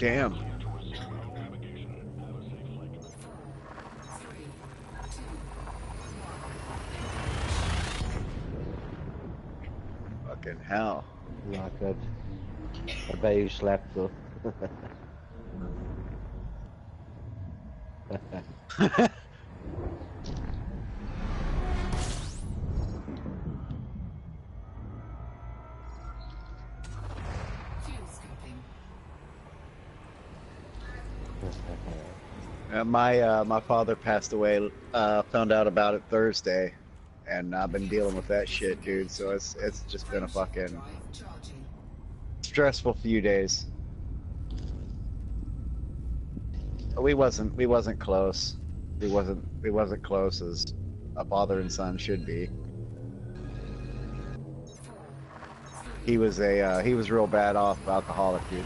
Damn. Fucking hell. Not good. I bet you slept though. My father passed away. Found out about it Thursday, and I've been dealing with that shit, dude. So it's just been a fucking stressful few days. We wasn't close. We wasn't close as a father and son should be. He was real bad off alcoholic, dude.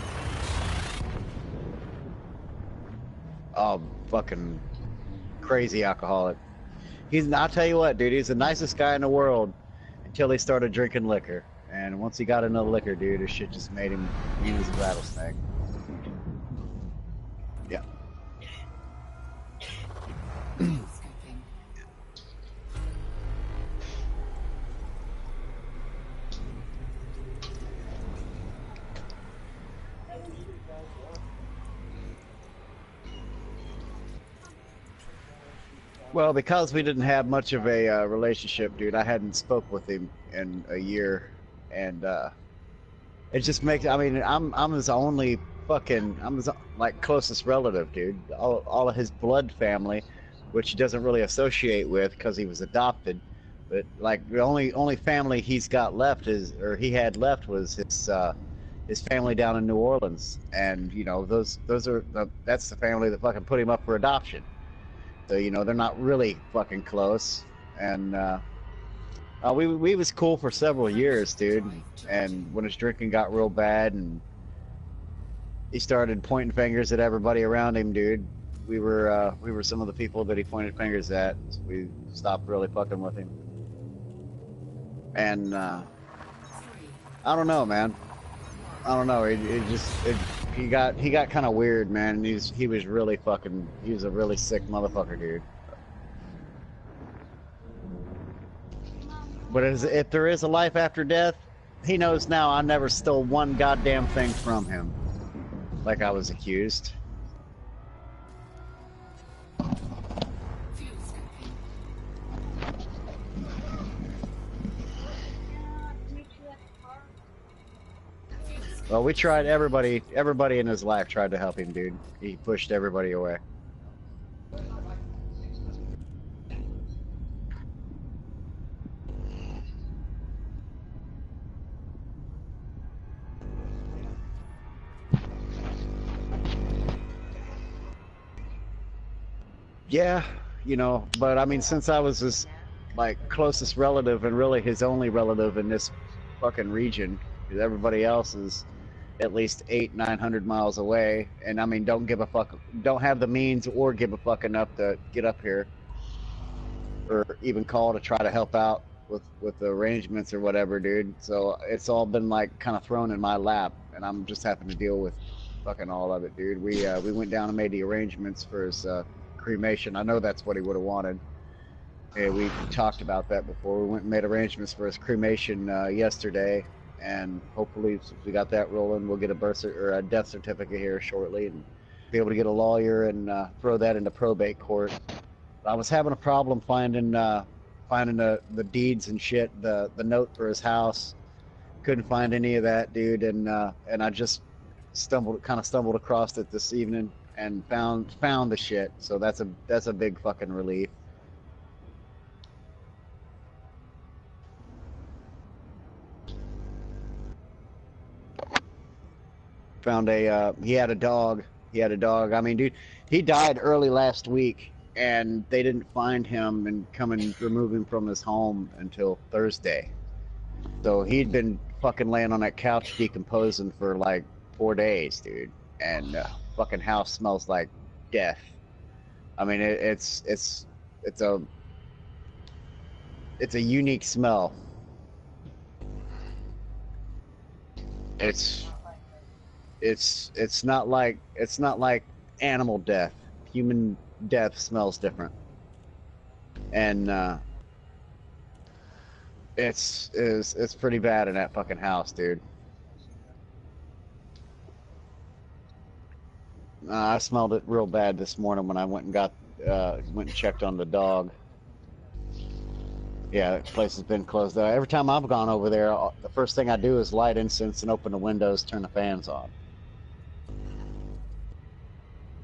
Oh, fucking crazy alcoholic. I'll tell you what, dude, he's the nicest guy in the world until he started drinking liquor. And once he got into liquor, dude, his shit just made him mean as a rattlesnake. Yeah. Well, because we didn't have much of a relationship, dude, I hadn't spoke with him in a year, and it just makes. I mean, I'm his only I'm his like closest relative, dude. All of his blood family, which he doesn't really associate with because he was adopted, but like the only family he's got left he had left was his family down in New Orleans, and you know that's the family that fucking put him up for adoption. So, you know, they're not really fucking close. And we was cool for several years, dude. And when his drinking got real bad and he started pointing fingers at everybody around him, dude, we were some of the people that he pointed fingers at. So we stopped really fucking with him. And I don't know, man. I don't know. He got kind of weird, man. And he was really fucking. He was a really sick motherfucker, dude. But if there is a life after death, he knows now. I never stole one goddamn thing from him, like I was accused. Well, we tried. Everybody in his life tried to help him, dude. He pushed everybody away. Yeah, you know, but I mean, since I was his like closest relative and really his only relative in this fucking region, because everybody else is at least 900 miles away, and I mean, don't give a fuck, don't have the means or give a fuck enough to get up here, or even call to try to help out with the arrangements or whatever, dude. So it's all been like kind of thrown in my lap, and I'm just having to deal with fucking all of it, dude. We went down and made the arrangements for his cremation. I know that's what he would have wanted. And we talked about that before. We went and made arrangements for his cremation yesterday. And hopefully, since we got that rolling, we'll get a death certificate here shortly, and be able to get a lawyer and throw that into probate court. I was having a problem finding the deeds and shit, the note for his house. Couldn't find any of that, dude, and I just kind of stumbled across it this evening and found the shit. So that's a big fucking relief. Found he had a dog. He had a dog. I mean, dude, he died early last week, and they didn't find him and come and remove him from his home until Thursday. So he'd been fucking laying on that couch decomposing for like 4 days, dude. And fucking house smells like death. I mean, it's a unique smell. it's not like animal death. Human death smells different, and it's pretty bad in that fucking house, dude. I smelled it real bad this morning when I went and checked on the dog. Yeah, that place has been closed. Every time I've gone over there, the first thing I do is light incense and open the windows, turn the fans on.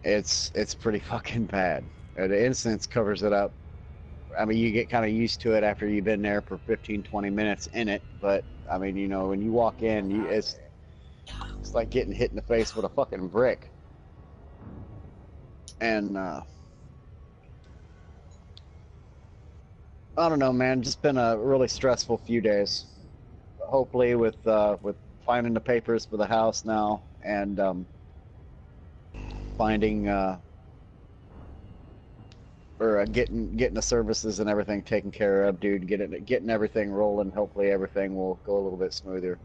It's pretty fucking bad. The incense covers it up. I mean, you get kind of used to it after you've been there for 15, 20 minutes in it. But I mean, you know, when you walk in, it's like getting hit in the face with a fucking brick. And I don't know, man. Just been a really stressful few days. Hopefully, with finding the papers for the house now, and finding or getting the services and everything taken care of, dude. Getting everything rolling. Hopefully, everything will go a little bit smoother.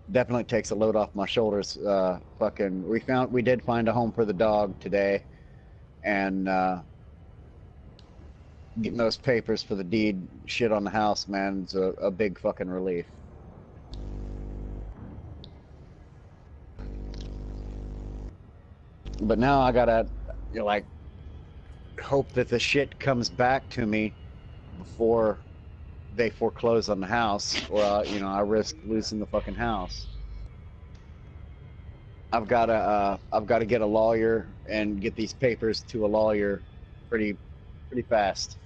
Definitely takes a load off my shoulders. We did find a home for the dog today, and getting those papers for the deed shit on the house, man, is a big fucking relief. But now I gotta, you know, like, hope that the shit comes back to me before they foreclose on the house, or you know, I risk losing the fucking house. I've gotta get a lawyer and get these papers to a lawyer pretty fast.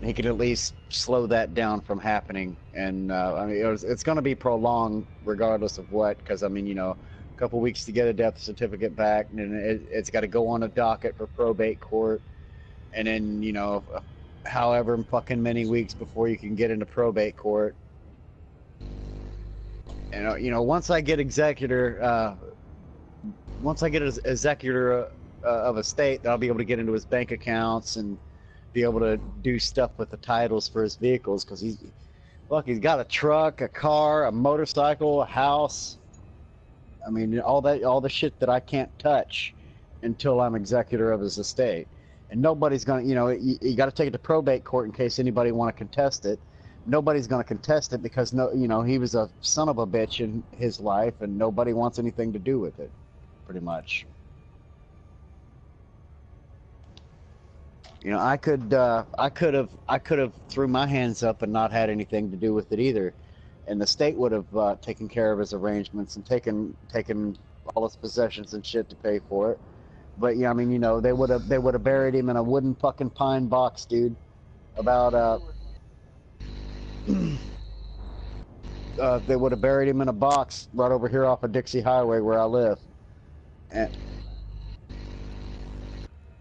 He can at least slow that down from happening, and I mean, it's going to be prolonged regardless of what, because I mean, you know, a couple weeks to get a death certificate back, and then it's got to go on a docket for probate court, and then, you know, however fucking many weeks before you can get into probate court. And you know, once I get executor of a state, I'll be able to get into his bank accounts and be able to do stuff with the titles for his vehicles, because he's got a truck, a car, a motorcycle, a house. I mean, all the shit that I can't touch until I'm executor of his estate. And nobody's gonna, you know, you got to take it to probate court in case anybody want to contest it. Nobody's gonna contest it because you know, he was a son of a bitch in his life, and nobody wants anything to do with it, pretty much. You know, I could have threw my hands up and not had anything to do with it either, and the state would have taken care of his arrangements and taken all his possessions and shit to pay for it. But yeah, I mean, you know, they would have buried him in a wooden fucking pine box, dude. About they would have buried him in a box right over here off of Dixie Highway where I live. And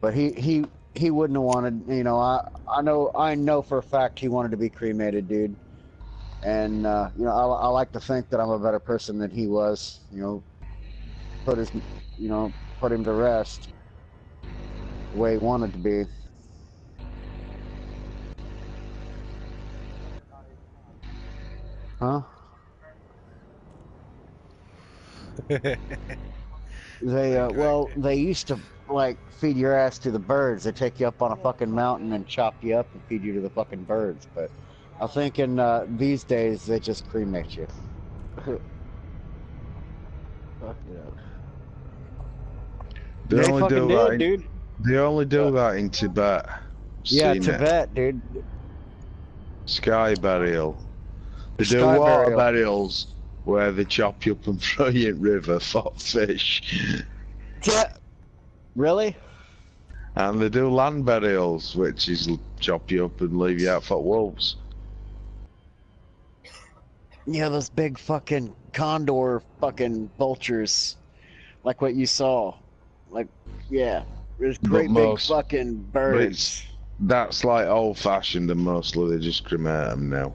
but he wouldn't have wanted, you know, I know for a fact he wanted to be cremated, dude. And you know, I like to think that I'm a better person than he was. You know, put him to rest the way he wanted to be. Huh? They used to, like, feed your ass to the birds. They take you up on a fucking mountain and chop you up and feed you to the fucking birds. But I'm thinking these days they just cremate you. Fuck yeah. They only do that, dude. They only do that in Tibet. Yeah, Tibet, dude. Sky burial. They do Sky water burial. burials where they chop you up and throw you in river for fish. Yeah. Really? And they do land burials, which is chop you up and leave you out for wolves. Yeah, those big fucking condor fucking vultures, like what you saw. Like, yeah, there's great big fucking birds. That's like old-fashioned, and mostly they just cremate them now.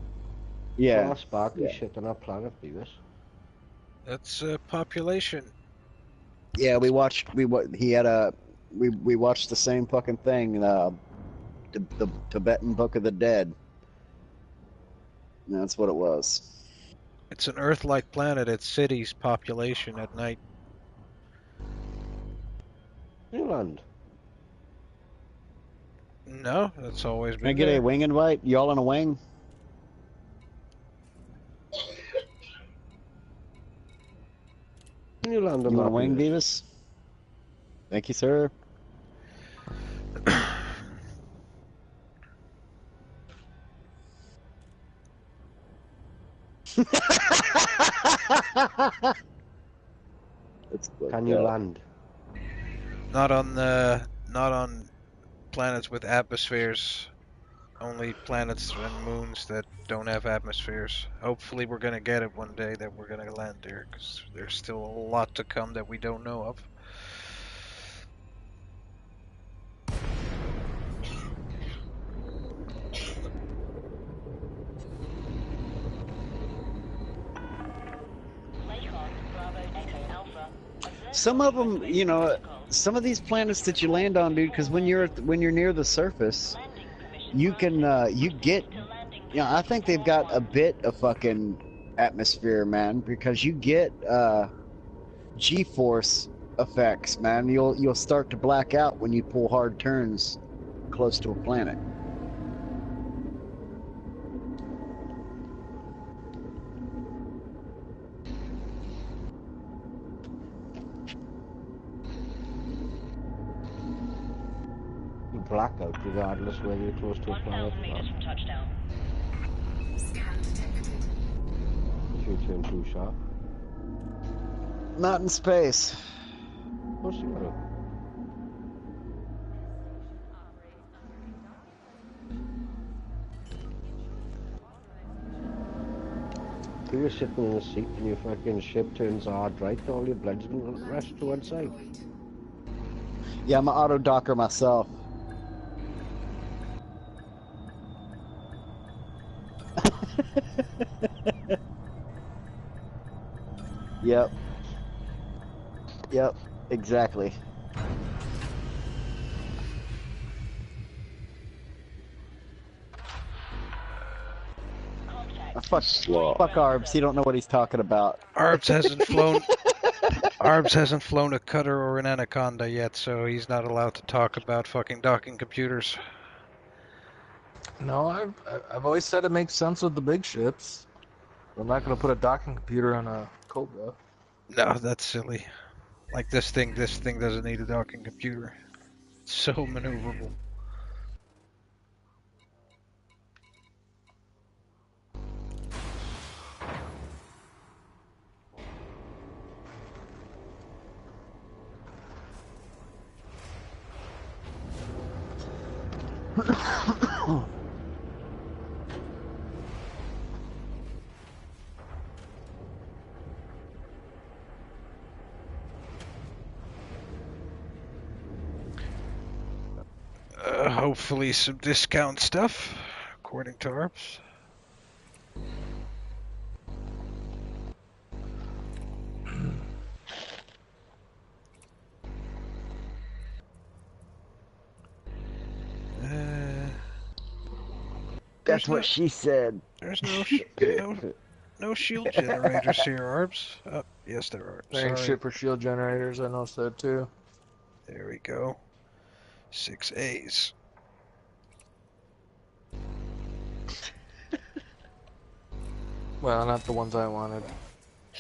Yeah. Well, sparkly shit on our planet, Beavis. That's population. Yeah, we watched the same fucking thing, the Tibetan Book of the Dead. And that's what it was. It's an Earth-like planet. It's cities population at night. New land. No, that's always Can I been get a there. wing invite? Y'all on a wing? New land on You want a map wing, unit. Beavis? Thank you, sir. That's Can you land? Not on planets with atmospheres. Only planets and moons that don't have atmospheres. Hopefully we're gonna get it one day that we're gonna land there, because there's still a lot to come that we don't know of. Some of them, you know, some of these planets that you land on, dude, because when you're near the surface, you can you get, you know, I think they've got a bit of fucking atmosphere, man, because you get G-force effects, man. You'll start to black out when you pull hard turns close to a planet. You black out regardless whether you're close to a planet or not. From touchdown. If you turn too sharp. Not in space. Of course you will. If you're sitting in a seat and your fucking ship turns hard right, all your blood's gonna rush to one side. Yeah, I'm an auto docker myself. Yep. Yep. Exactly. Fuck Arbs. He don't know what he's talking about. Arbs hasn't flown. Arbs hasn't flown a cutter or an anaconda yet, so he's not allowed to talk about fucking docking computers. No, I've always said it makes sense with the big ships. I'm not gonna put a docking computer on a Cobra. No, that's silly. Like this thing doesn't need a docking computer. It's so maneuverable. Hopefully some discount stuff, according to Arbs. That's what she said. There's no shield generators here, Arbs. Oh, yes, there are. There ain't Sorry. shit for shield generators. I noticed that too. There we go. 6As. Well, not the ones I wanted.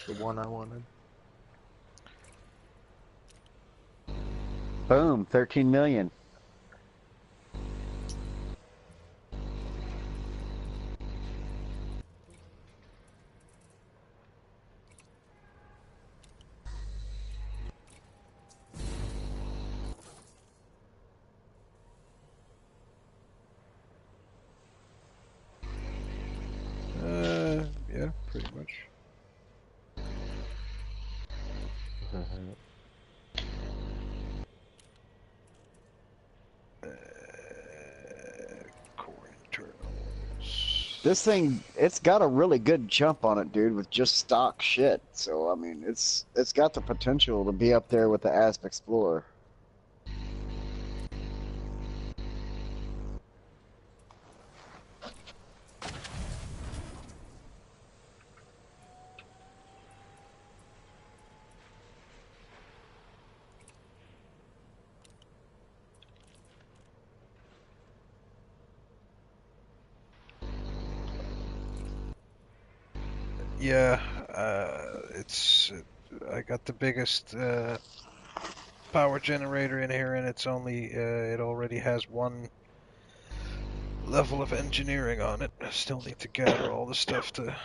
The one I wanted. Boom. 13 million. Yeah, pretty much. Core internals. This thing, it's got a really good jump on it, dude, with just stock shit. So I mean, it's got the potential to be up there with the Asp Explorer. Yeah, I got the biggest power generator in here, and it's only it already has one level of engineering on it. I still need to gather all the stuff to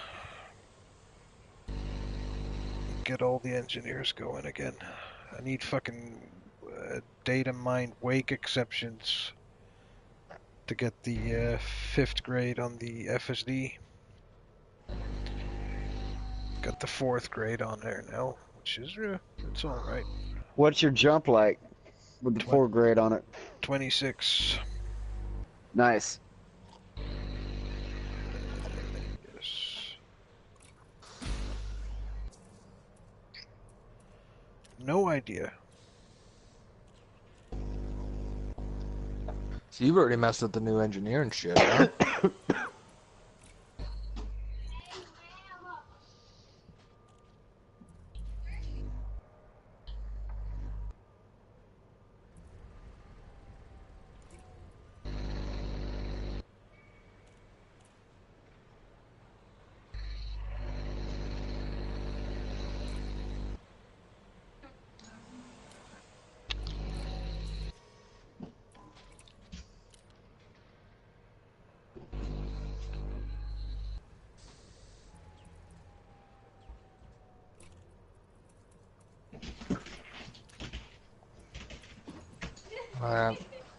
get all the engineers going again. I need fucking data mined wake exceptions to get the 5th grade on the FSD. Got the 4th grade on there now, which is it's all right. What's your jump like with the 4th grade on it? 26. Nice. Yes. No idea. So you've already messed with the new engineering shit, huh?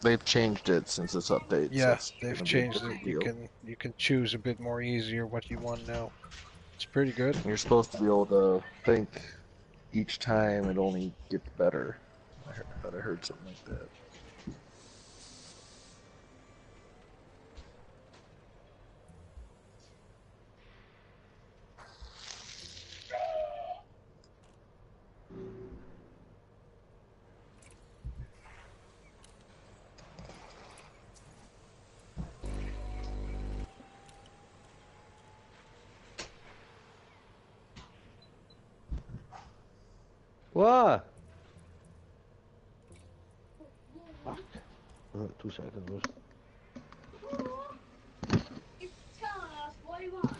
They've changed it since this update. Yeah, so they've changed it. You can choose a bit more easier what you want now. It's pretty good. You're supposed to be able to think each time it only gets better. I thought I heard something like that. What? Fuck. 2 seconds. Lewis. He's telling us what he wants.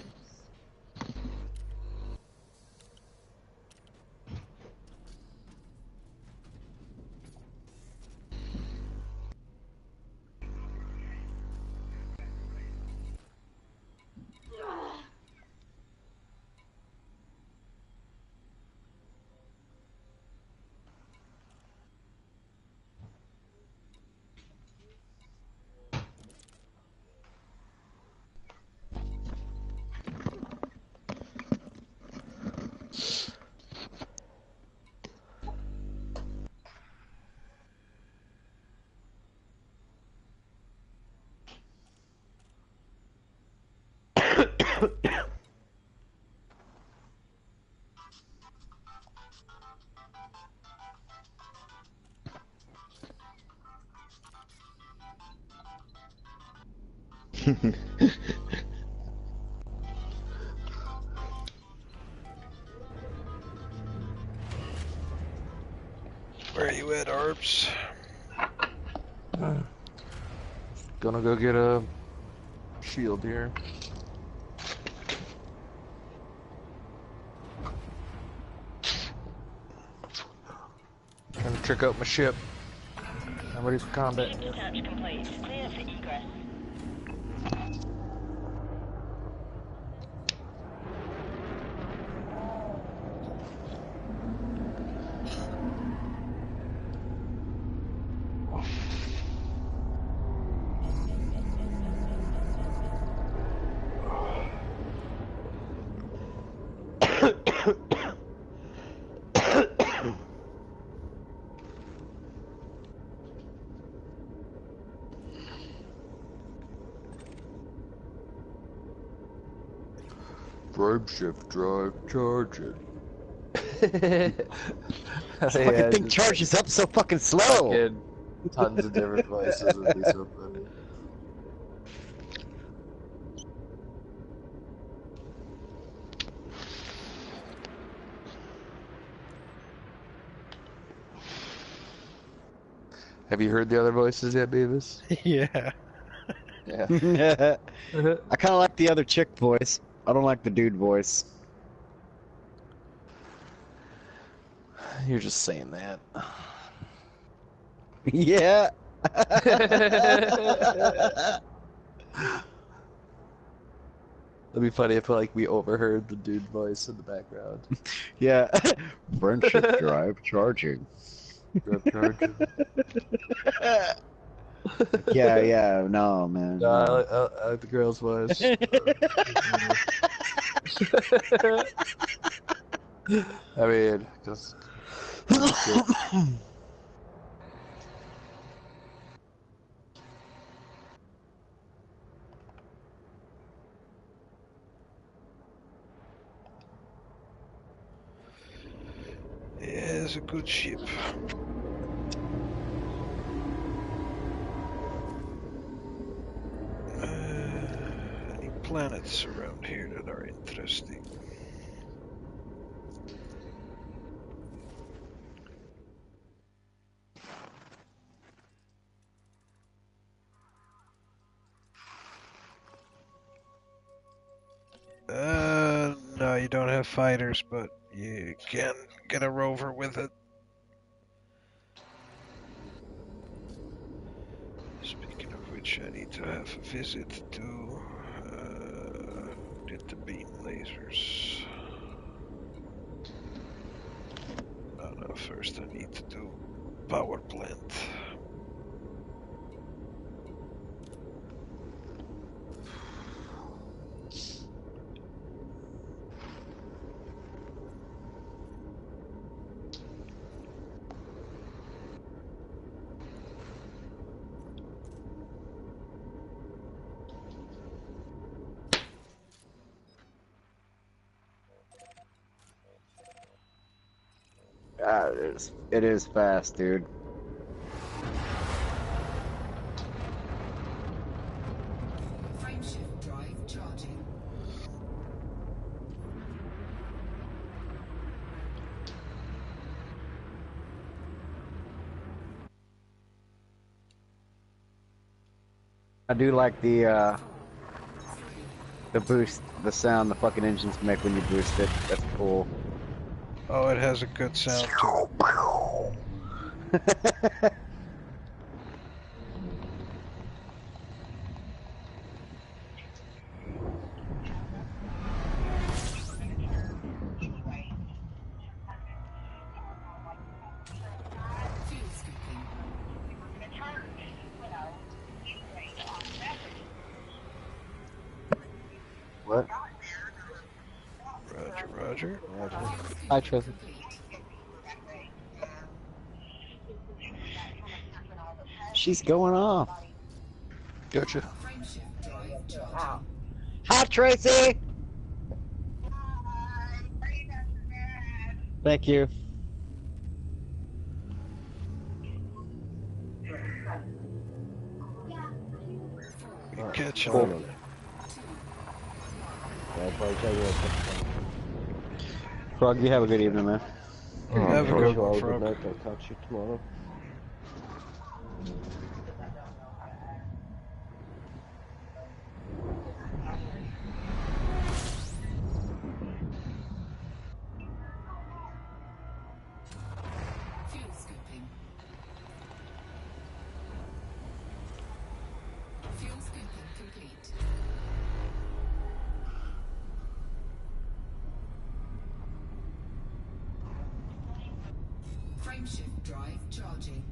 Where are you at, Arbs? Gonna go get a shield here. Trying to trick out my ship. I'm ready for combat. Detach complete. Clear for egress. Frame shift drive, charge it. This fucking thing charges up so fucking slow. Fucking tons of different devices would be so funny. Have you heard the other voices yet, Beavis? Yeah. Yeah. I kind of like the other chick voice. I don't like the dude voice. You're just saying that. Yeah. It'd be funny if like we overheard the dude voice in the background. Yeah. Friendship drive charging. Yeah, no, man. No, No. I like the girl's voice. I mean, just. Yeah, it's a good ship. Any planets around here that are interesting? No, you don't have fighters, but you can get a rover with it. Speaking of which, I need to have a visit to did the beam lasers. No, first I need to do power plant. It is fast, dude. Frameshift drive charging. I do like the boost, the sound the fucking engines make when you boost it. That's cool. Oh, it has a good sound too. Fuel scooping. What? Roger, roger. Hi, Tristan. She's going off. Gotcha. Frameshift drive charging. Hi, Tracy. Thank you. You catch Cool. on. Frog, you have a good evening, man. Have a good one, Good Frog. night. I'll catch you tomorrow. Fuel scooping. Fuel scooping complete. Frameshift drive charging.